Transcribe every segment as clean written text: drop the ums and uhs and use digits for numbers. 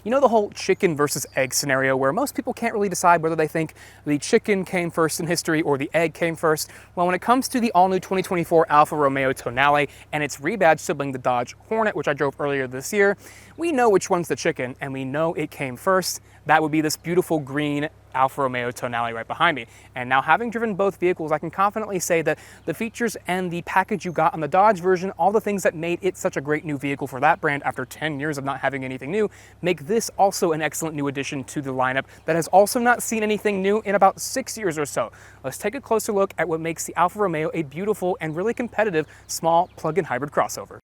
You know the whole chicken versus egg scenario where most people can't really decide whether they think the chicken came first in history or the egg came first? Well, when it comes to the all-new 2024 Alfa Romeo Tonale and its rebadged sibling, the Dodge Hornet, which I drove earlier this year, we know which one's the chicken and we know it came first. That would be this beautiful green Alfa Romeo Tonale right behind me. And now, having driven both vehicles, I can confidently say that the features and the package you got on the Dodge version, all the things that made it such a great new vehicle for that brand after 10 years of not having anything new, make this also an excellent new addition to the lineup that has also not seen anything new in about 6 years or so. Let's take a closer look at what makes the Alfa Romeo a beautiful and really competitive small plug-in hybrid crossover.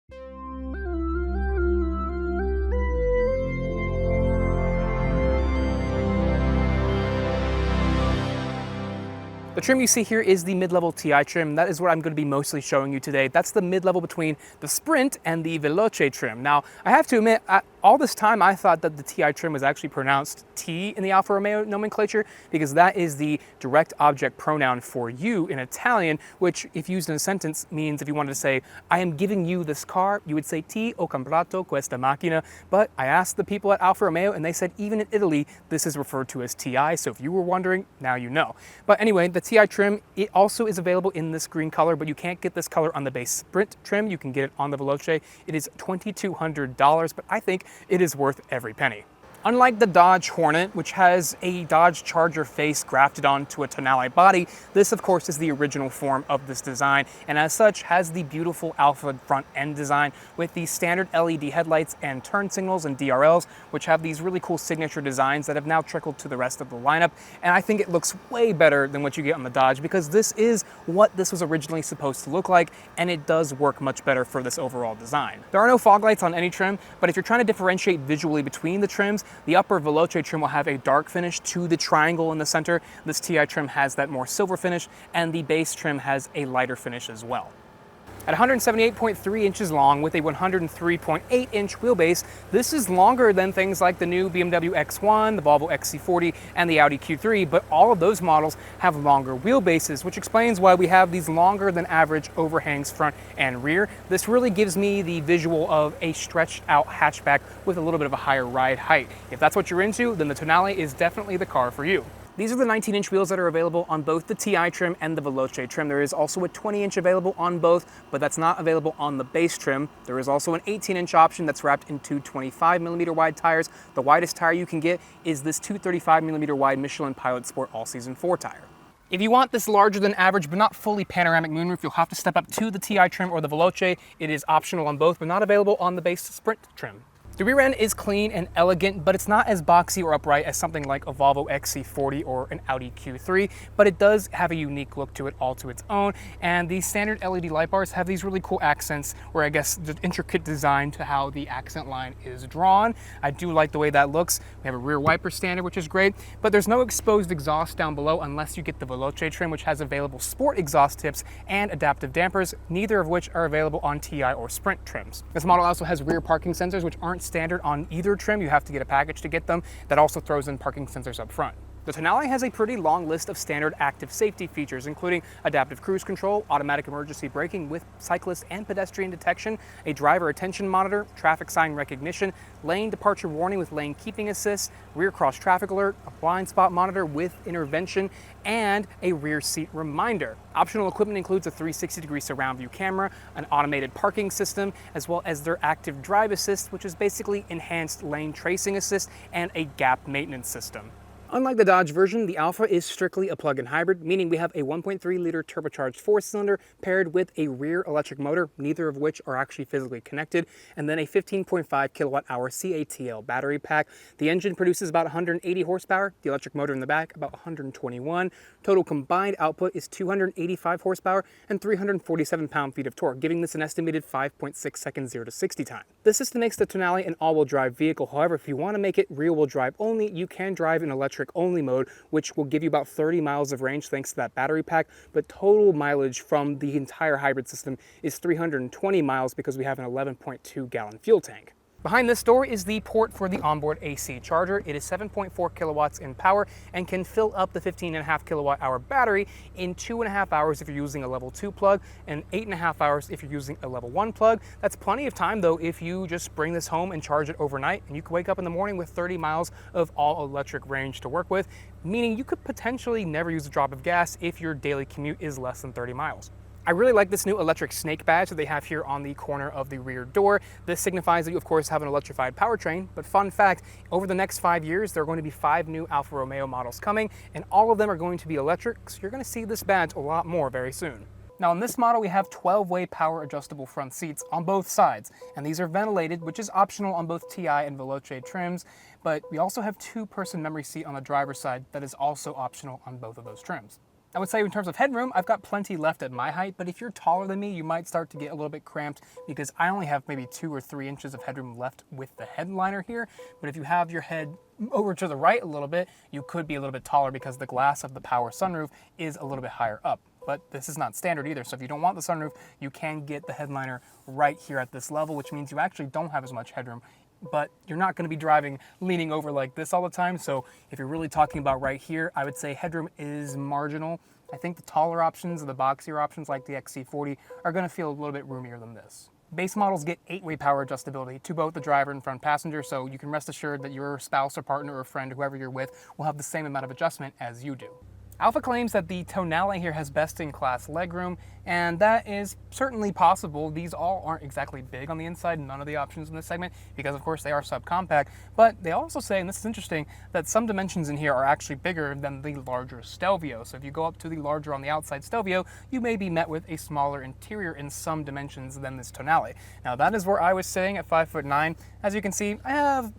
The trim you see here is the mid-level TI trim. That is what I'm going to be mostly showing you today. That's the mid-level between the Sprint and the Veloce trim. Now, I have to admit, all this time I thought that the TI trim was actually pronounced T in the Alfa Romeo nomenclature, because that is the direct object pronoun for you in Italian, which if used in a sentence means if you wanted to say, I am giving you this car, you would say Ti ho comprato questa macchina. But I asked the people at Alfa Romeo and they said even in Italy, this is referred to as TI. So if you were wondering, now you know. But anyway, the TI trim, it also is available in this green color, but you can't get this color on the base Sprint trim. You can get it on the Veloce. It is $2,200, but I think it is worth every penny. Unlike the Dodge Hornet, which has a Dodge Charger face grafted onto a Tonale body, this of course is the original form of this design, and as such has the beautiful Alfa front end design with the standard LED headlights and turn signals and DRLs, which have these really cool signature designs that have now trickled to the rest of the lineup. And I think it looks way better than what you get on the Dodge, because this is what this was originally supposed to look like, and it does work much better for this overall design. There are no fog lights on any trim, but if you're trying to differentiate visually between the trims, the upper Veloce trim will have a dark finish to the triangle in the center. This TI trim has that more silver finish, and the base trim has a lighter finish as well. At 178.3 inches long with a 103.8 inch wheelbase, this is longer than things like the new BMW X1, the Volvo XC40, and the Audi Q3, but all of those models have longer wheelbases, which explains why we have these longer than average overhangs front and rear. This really gives me the visual of a stretched out hatchback with a little bit of a higher ride height. If that's what you're into, then the Tonale is definitely the car for you. These are the 19-inch wheels that are available on both the TI trim and the Veloce trim. There is also a 20-inch available on both, but that's not available on the base trim. There is also an 18-inch option that's wrapped in two 25mm wide tires. The widest tire you can get is this 235mm wide Michelin Pilot Sport All-Season 4 tire. If you want this larger than average but not fully panoramic moonroof, you'll have to step up to the TI trim or the Veloce. It is optional on both, but not available on the base Sprint trim. The rear end is clean and elegant, but it's not as boxy or upright as something like a Volvo XC40 or an Audi Q3, but it does have a unique look to it all to its own. And these standard LED light bars have these really cool accents, or I guess the intricate design to how the accent line is drawn. I do like the way that looks. We have a rear wiper standard, which is great, but there's no exposed exhaust down below unless you get the Veloce trim, which has available sport exhaust tips and adaptive dampers, neither of which are available on TI or Sprint trims. This model also has rear parking sensors, which aren't standard on either trim. You have to get a package to get them. That also throws in parking sensors up front. The Tonale has a pretty long list of standard active safety features, including adaptive cruise control, automatic emergency braking with cyclist and pedestrian detection, a driver attention monitor, traffic sign recognition, lane departure warning with lane keeping assist, rear cross traffic alert, a blind spot monitor with intervention, and a rear seat reminder. Optional equipment includes a 360-degree surround view camera, an automated parking system, as well as their active drive assist, which is basically enhanced lane tracing assist, and a gap maintenance system. Unlike the Dodge version, the Alfa is strictly a plug-in hybrid, meaning we have a 1.3-liter turbocharged four-cylinder paired with a rear electric motor, neither of which are actually physically connected, and then a 15.5 kilowatt-hour CATL battery pack. The engine produces about 180 horsepower, the electric motor in the back about 121. Total combined output is 285 horsepower and 347 pound-feet of torque, giving this an estimated 5.6 second 0 to 60 time. This system makes the Tonale an all-wheel drive vehicle. However, if you want to make it rear-wheel drive only, you can drive in electric only mode, which will give you about 30 miles of range thanks to that battery pack, but total mileage from the entire hybrid system is 320 miles because we have an 11.2 gallon fuel tank. Behind this door is the port for the onboard AC charger. It is 7.4 kilowatts in power and can fill up the 15.5 kilowatt hour battery in 2.5 hours if you're using a level 2 plug and 8.5 hours if you're using a level 1 plug. That's plenty of time though if you just bring this home and charge it overnight, and you can wake up in the morning with 30 miles of all electric range to work with, meaning you could potentially never use a drop of gas if your daily commute is less than 30 miles. I really like this new electric snake badge that they have here on the corner of the rear door. This signifies that you of course have an electrified powertrain, but fun fact, over the next 5 years, there are going to be 5 new Alfa Romeo models coming, and all of them are going to be electric, so you're going to see this badge a lot more very soon. Now in this model, we have 12-way power adjustable front seats on both sides, and these are ventilated, which is optional on both TI and Veloce trims, but we also have 2-person memory seat on the driver's side that is also optional on both of those trims. I would say in terms of headroom, I've got plenty left at my height, but if you're taller than me, you might start to get a little bit cramped because I only have maybe 2 or 3 inches of headroom left with the headliner here. But if you have your head over to the right a little bit, you could be a little bit taller because the glass of the power sunroof is a little bit higher up. But this is not standard either, so if you don't want the sunroof, you can get the headliner right here at this level, which means you actually don't have as much headroom, but you're not going to be driving leaning over like this all the time. So if you're really talking about right here, I would say headroom is marginal. I think the taller options or the boxier options like the XC40 are going to feel a little bit roomier than this. Base models get 8-way power adjustability to both the driver and front passenger, so you can rest assured that your spouse or partner or friend, whoever you're with, will have the same amount of adjustment as you do. Alfa claims that the Tonale here has best-in-class legroom, and that is certainly possible. These all aren't exactly big on the inside, none of the options in this segment, because of course they are subcompact, but they also say, and this is interesting, that some dimensions in here are actually bigger than the larger Stelvio. So if you go up to the larger on the outside Stelvio, you may be met with a smaller interior in some dimensions than this Tonale. Now that is where I was sitting at 5'9". As you can see, I have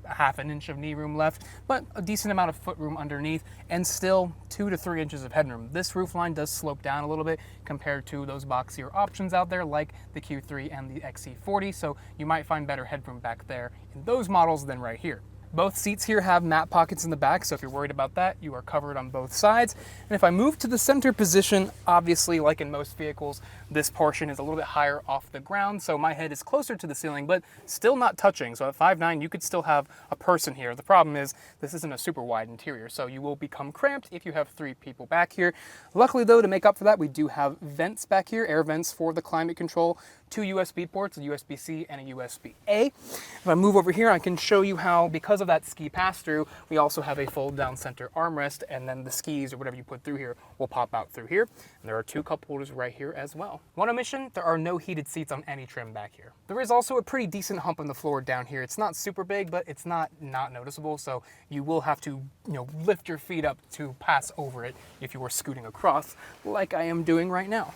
a half an inch of knee room left, but a decent amount of foot room underneath, and still 2 to 3 inches of headroom. This roofline does slope down a little bit compared to those boxier options out there like the Q3 and the XC40, so you might find better headroom back there in those models than right here. Both seats here have mat pockets in the back, so if you're worried about that, you are covered on both sides. And if I move to the center position, obviously, like in most vehicles, this portion is a little bit higher off the ground, so my head is closer to the ceiling, but still not touching. So at 5'9", you could still have a person here. The problem is this isn't a super wide interior, so you will become cramped if you have 3 people back here. Luckily, though, to make up for that, we do have vents back here, air vents for the climate control, 2 USB ports, a USB-C and a USB-A. If I move over here, I can show you how, because of that ski pass-through, we also have a fold-down center armrest, and then the skis or whatever you put through here will pop out through here. And there are 2 cup holders right here as well. One omission, there are no heated seats on any trim back here. There is also a pretty decent hump on the floor down here. It's not super big, but it's not noticeable, so you will have to, lift your feet up to pass over it if you were scooting across, like I am doing right now.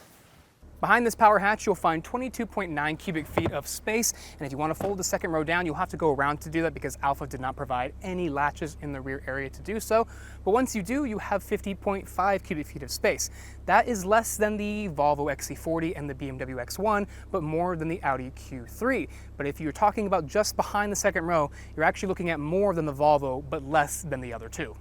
Behind this power hatch, you'll find 22.9 cubic feet of space, and if you want to fold the second row down, you'll have to go around to do that because Alfa did not provide any latches in the rear area to do so. But once you do, you have 50.5 cubic feet of space. That is less than the Volvo XC40 and the BMW X1, but more than the Audi Q3. But if you're talking about just behind the second row, you're actually looking at more than the Volvo, but less than the other 2.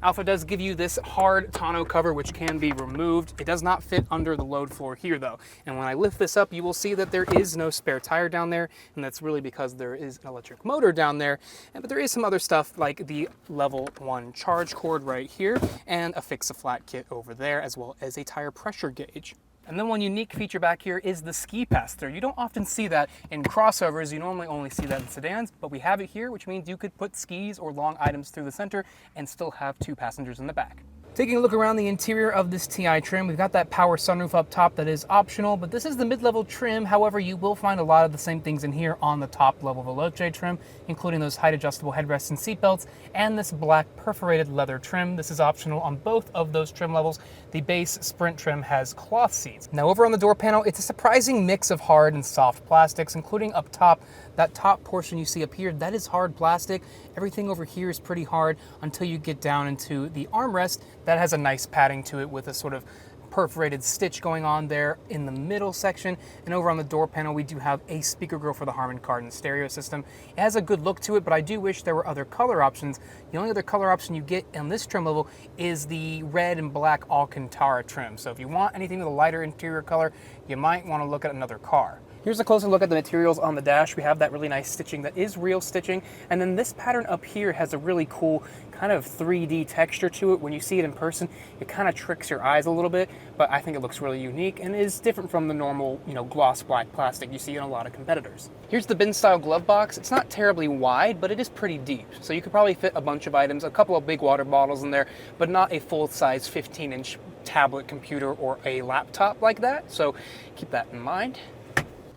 Alfa does give you this hard tonneau cover which can be removed. It does not fit under the load floor here though. And when I lift this up, you will see that there is no spare tire down there, and that's really because there is an electric motor down there. But there is some other stuff like the level 1 charge cord right here and a fix-a-flat kit over there, as well as a tire pressure gauge. And then one unique feature back here is the ski pass-through. You don't often see that in crossovers. You normally only see that in sedans, but we have it here, which means you could put skis or long items through the center and still have 2 passengers in the back. Taking a look around the interior of this TI trim, we've got that power sunroof up top that is optional, but this is the mid-level trim. However, you will find a lot of the same things in here on the top-level Veloce trim, including those height-adjustable headrests and seatbelts, and this black perforated leather trim. This is optional on both of those trim levels. The base Sprint trim has cloth seats. Now, over on the door panel, it's a surprising mix of hard and soft plastics, including up top. That top portion you see up here, that is hard plastic. Everything over here is pretty hard until you get down into the armrest. That has a nice padding to it with a sort of perforated stitch going on there in the middle section. And over on the door panel, we do have a speaker grill for the Harman Kardon stereo system. It has a good look to it, but I do wish there were other color options. The only other color option you get on this trim level is the red and black Alcantara trim. So if you want anything with a lighter interior color, you might want to look at another car. Here's a closer look at the materials on the dash. We have that really nice stitching that is real stitching. And then this pattern up here has a really cool kind of 3D texture to it. When you see it in person, it kind of tricks your eyes a little bit, but I think it looks really unique and is different from the normal, gloss black plastic you see in a lot of competitors. Here's the bin style glove box. It's not terribly wide, but it is pretty deep. So you could probably fit a bunch of items, a couple of big water bottles in there, but not a full size 15-inch tablet computer or a laptop like that. So keep that in mind.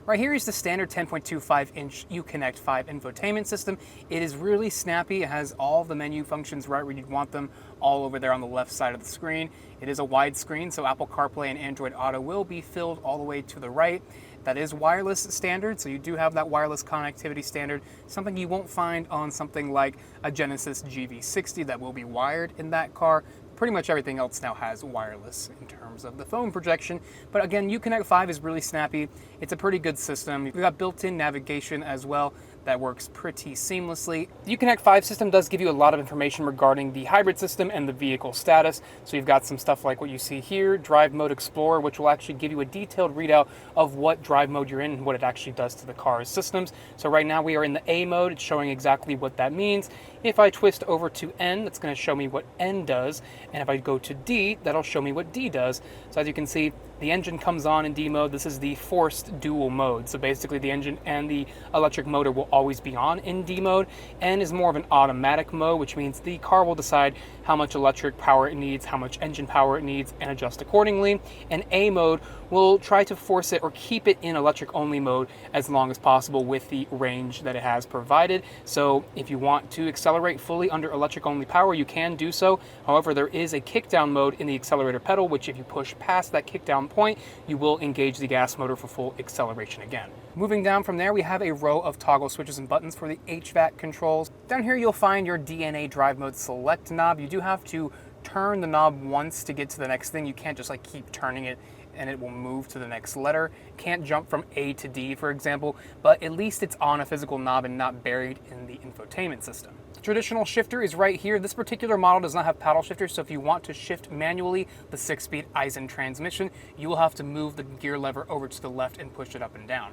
Right here is the standard 10.25-inch Uconnect 5 infotainment system. It is really snappy. It has all the menu functions right where you'd want them, all over there on the left side of the screen. It is a wide screen, so Apple CarPlay and Android Auto will be filled all the way to the right. That is wireless standard, so you do have that wireless connectivity standard, something you won't find on something like a Genesis GV60 that will be wired in that car. Pretty much everything else now has wireless in terms of the phone projection. But again, Uconnect 5 is really snappy. It's a pretty good system. We've got built-in navigation as well that works pretty seamlessly. The Uconnect 5 system does give you a lot of information regarding the hybrid system and the vehicle status. So you've got some stuff like what you see here, Drive Mode Explorer, which will actually give you a detailed readout of what drive mode you're in and what it actually does to the car's systems. So right now we are in the A mode. It's showing exactly what that means. If I twist over to N, that's going to show me what N does. And if I go to D, that'll show me what D does. So as you can see, the engine comes on in D mode. This is the forced dual mode. So basically the engine and the electric motor will always be on in D mode. N is more of an automatic mode, which means the car will decide how much electric power it needs, how much engine power it needs, and adjust accordingly. And A mode will try to force it or keep it in electric only mode as long as possible with the range that it has provided. So if you want to accelerate fully under electric only power, you can do so. However, there is a kickdown mode in the accelerator pedal, which if you push past that kickdown point, you will engage the gas motor for full acceleration again. Moving down from there, we have a row of toggle switches and buttons for the HVAC controls. Down here, you'll find your DNA drive mode select knob. You do have to turn the knob once to get to the next thing. You can't just keep turning it and it will move to the next letter. Can't jump from A to D, for example, but at least it's on a physical knob and not buried in the infotainment system. The traditional shifter is right here. This particular model does not have paddle shifters, so if you want to shift manually the 6-speed Eisen transmission, you will have to move the gear lever over to the left and push it up and down.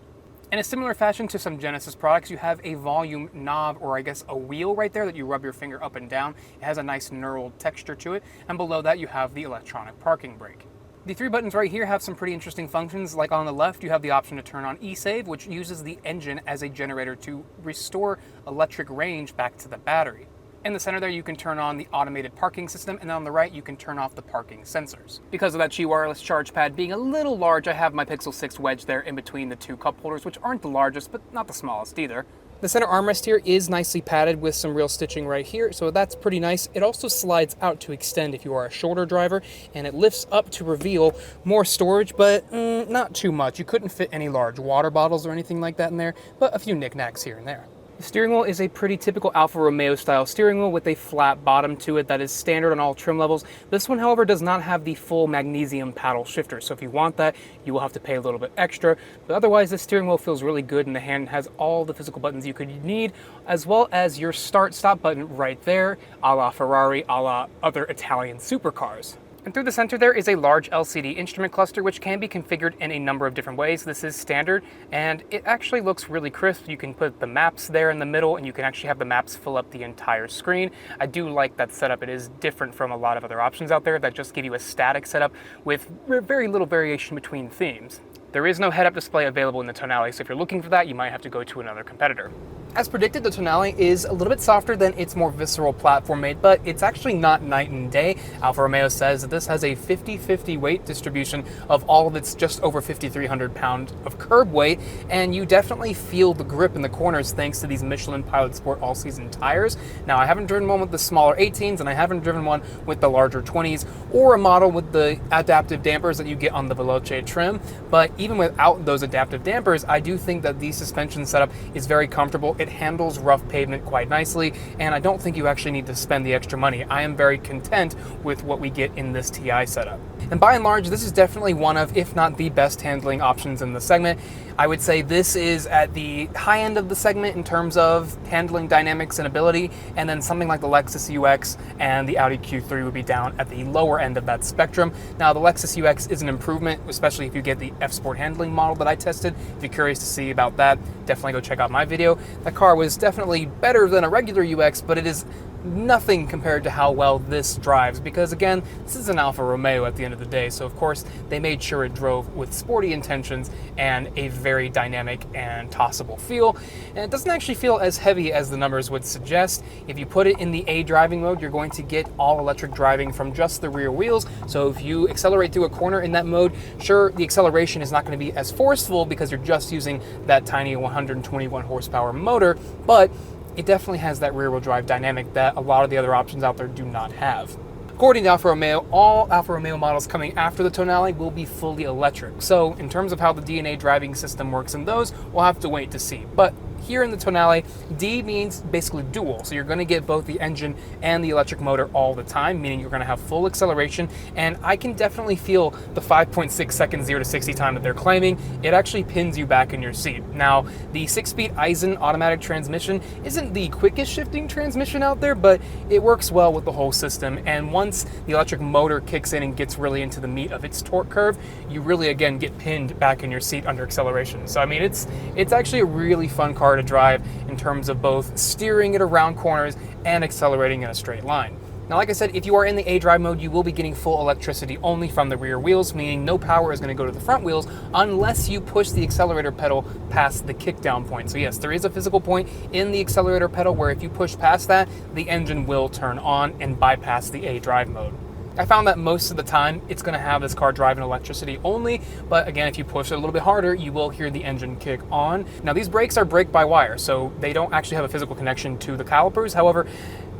In a similar fashion to some Genesis products, you have a volume knob, or I guess a wheel right there that you rub your finger up and down. It has a nice knurled texture to it, and below that you have the electronic parking brake. The 3 buttons right here have some pretty interesting functions. Like on the left, you have the option to turn on e-save, which uses the engine as a generator to restore electric range back to the battery. In the center there, you can turn on the automated parking system, and on the right, you can turn off the parking sensors. Because of that Qi wireless charge pad being a little large, I have my Pixel 6 wedged there in between the 2 cup holders, which aren't the largest, but not the smallest either. The center armrest here is nicely padded with some real stitching right here, so that's pretty nice. It also slides out to extend if you are a shorter driver, and it lifts up to reveal more storage, but not too much. You couldn't fit any large water bottles or anything like that in there, but a few knickknacks here and there. The steering wheel is a pretty typical Alfa Romeo style steering wheel with a flat bottom to it that is standard on all trim levels. This one, however, does not have the full magnesium paddle shifter, so if you want that, you will have to pay a little bit extra. But otherwise, the steering wheel feels really good in the hand, has all the physical buttons you could need, as well as your start-stop button right there, a la Ferrari, a la other Italian supercars. And through the center there is a large LCD instrument cluster, which can be configured in a number of different ways. This is standard, and it actually looks really crisp. You can put the maps there in the middle, and you can actually have the maps fill up the entire screen. I do like that setup. It is different from a lot of other options out there that just give you a static setup with very little variation between themes. There is no head-up display available in the Tonale, so if you're looking for that, you might have to go to another competitor. As predicted, the Tonale is a little bit softer than its more visceral platform mate, but it's actually not night and day. Alfa Romeo says that this has a 50-50 weight distribution of all of its just over 5,300 pounds of curb weight, and you definitely feel the grip in the corners thanks to these Michelin Pilot Sport all-season tires. Now, I haven't driven one with the smaller 18s, and I haven't driven one with the larger 20s, or a model with the adaptive dampers that you get on the Veloce trim, but even without those adaptive dampers, I do think that the suspension setup is very comfortable. It It handles rough pavement quite nicely, and I don't think you actually need to spend the extra money. I am very content with what we get in this TI setup. And by and large, this is definitely one of, if not the best handling options in the segment. I would say this is at the high end of the segment in terms of handling dynamics and ability, and then something like the Lexus UX and the Audi Q3 would be down at the lower end of that spectrum. Now, the Lexus UX is an improvement, especially if you get the F-Sport handling model that I tested. If you're curious to see about that, definitely go check out my video. That car was definitely better than a regular UX, but it is nothing compared to how well this drives, because again, this is an Alfa Romeo at the end of the day, so of course they made sure it drove with sporty intentions and a very dynamic and tossable feel, and it doesn't actually feel as heavy as the numbers would suggest. If you put it in the A driving mode, you're going to get all electric driving from just the rear wheels, so if you accelerate through a corner in that mode, sure, the acceleration is not going to be as forceful because you're just using that tiny 121 horsepower motor, but it definitely has that rear-wheel drive dynamic that a lot of the other options out there do not have. According to Alfa Romeo, all Alfa Romeo models coming after the Tonale will be fully electric. So in terms of how the DNA driving system works in those, we'll have to wait to see. But here in the Tonale, D means basically dual. So you're going to get both the engine and the electric motor all the time, meaning you're going to have full acceleration. And I can definitely feel the 5.6 second 0 to 60 time that they're claiming. It actually pins you back in your seat. Now, the 6-speed Aisin automatic transmission isn't the quickest shifting transmission out there, but it works well with the whole system. And once the electric motor kicks in and gets really into the meat of its torque curve, you really, again, get pinned back in your seat under acceleration. So, I mean, it's actually a really fun car to drive in terms of both steering it around corners and accelerating in a straight line. Now, like I said, if you are in the A drive mode, you will be getting full electricity only from the rear wheels, meaning no power is going to go to the front wheels unless you push the accelerator pedal past the kickdown point. So yes, there is a physical point in the accelerator pedal where if you push past that, the engine will turn on and bypass the A drive mode. I found that most of the time it's going to have this car driving electricity only, but again, if you push it a little bit harder, you will hear the engine kick on. Now, these brakes are brake-by-wire, so they don't actually have a physical connection to the calipers. However,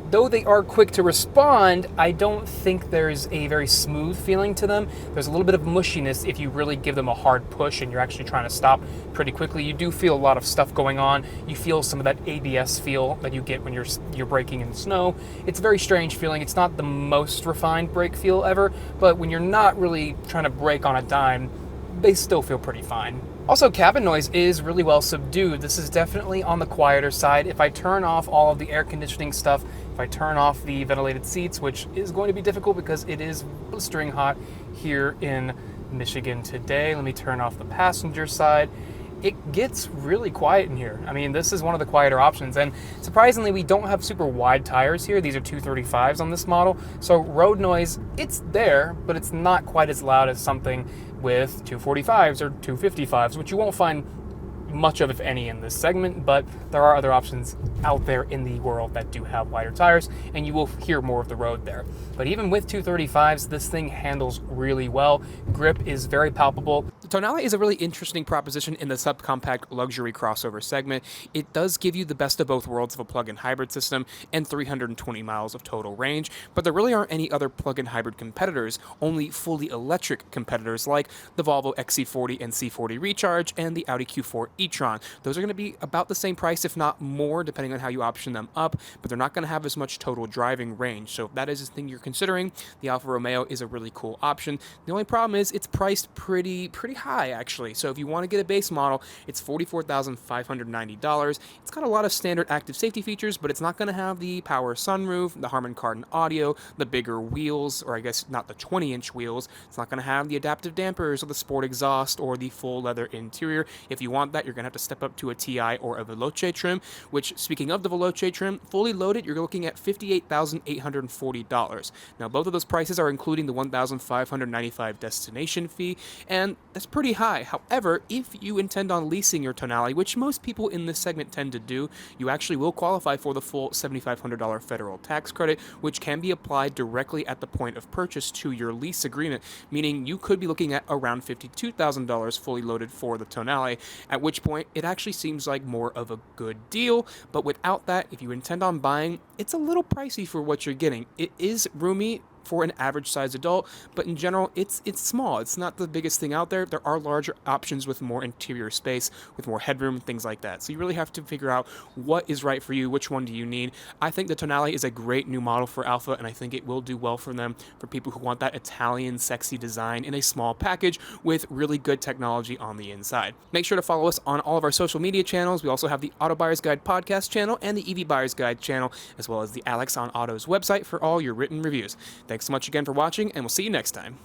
though they are quick to respond, I don't think there's a very smooth feeling to them. There's a little bit of mushiness if you really give them a hard push and you're actually trying to stop pretty quickly. You do feel a lot of stuff going on. You feel some of that ABS feel that you get when you're braking in snow. It's a very strange feeling. It's not the most refined brake feel ever, but when you're not really trying to brake on a dime, they still feel pretty fine. Also, cabin noise is really well subdued. This is definitely on the quieter side. If I turn off all of the air conditioning stuff, if I turn off the ventilated seats, which is going to be difficult because it is blistering hot here in Michigan today. Let me turn off the passenger side. It gets really quiet in here. I mean, this is one of the quieter options, and surprisingly, we don't have super wide tires here. These are 235s on this model, so road noise, it's there, but it's not quite as loud as something with 245s or 255s, which you won't find much of, if any, in this segment, but there are other options out there in the world that do have wider tires, and you will hear more of the road there. But even with 235s, this thing handles really well. Grip is very palpable. The Tonale is a really interesting proposition in the subcompact luxury crossover segment. It does give you the best of both worlds of a plug-in hybrid system and 320 miles of total range, but there really aren't any other plug-in hybrid competitors, only fully electric competitors like the Volvo XC40 and C40 Recharge and the Audi Q4 e-tron. Those are going to be about the same price, if not more, depending on how you option them up, but they're not going to have as much total driving range. So if that is the thing you're considering, the Alfa Romeo is a really cool option. The only problem is it's priced pretty high, actually. So if you want to get a base model, it's $44,590. It's got a lot of standard active safety features, but it's not going to have the power sunroof, the Harman Kardon audio, the bigger wheels, or I guess not the 20-inch wheels. It's not going to have the adaptive dampers or the sport exhaust or the full leather interior. If you want that, you're going to have to step up to a TI or a Veloce trim, which, speaking of the Veloce trim, fully loaded, you're looking at $58,840. Now, both of those prices are including the $1,595 destination fee, and that's pretty high. However, if you intend on leasing your Tonale, which most people in this segment tend to do, you actually will qualify for the full $7,500 federal tax credit, which can be applied directly at the point of purchase to your lease agreement, meaning you could be looking at around $52,000 fully loaded for the Tonale, at which point it actually seems like more of a good deal. But without that, if you intend on buying, it's a little pricey for what you're getting. It is roomy for an average sized adult, but in general, it's small. It's not the biggest thing out there. There are larger options with more interior space, with more headroom, things like that. So you really have to figure out what is right for you, which one do you need. I think the Tonale is a great new model for Alfa, and I think it will do well for them, for people who want that Italian sexy design in a small package with really good technology on the inside. Make sure to follow us on all of our social media channels. We also have the Auto Buyer's Guide podcast channel and the EV Buyer's Guide channel, as well as the Alex on Auto's website for all your written reviews. Thanks so much again for watching, and we'll see you next time.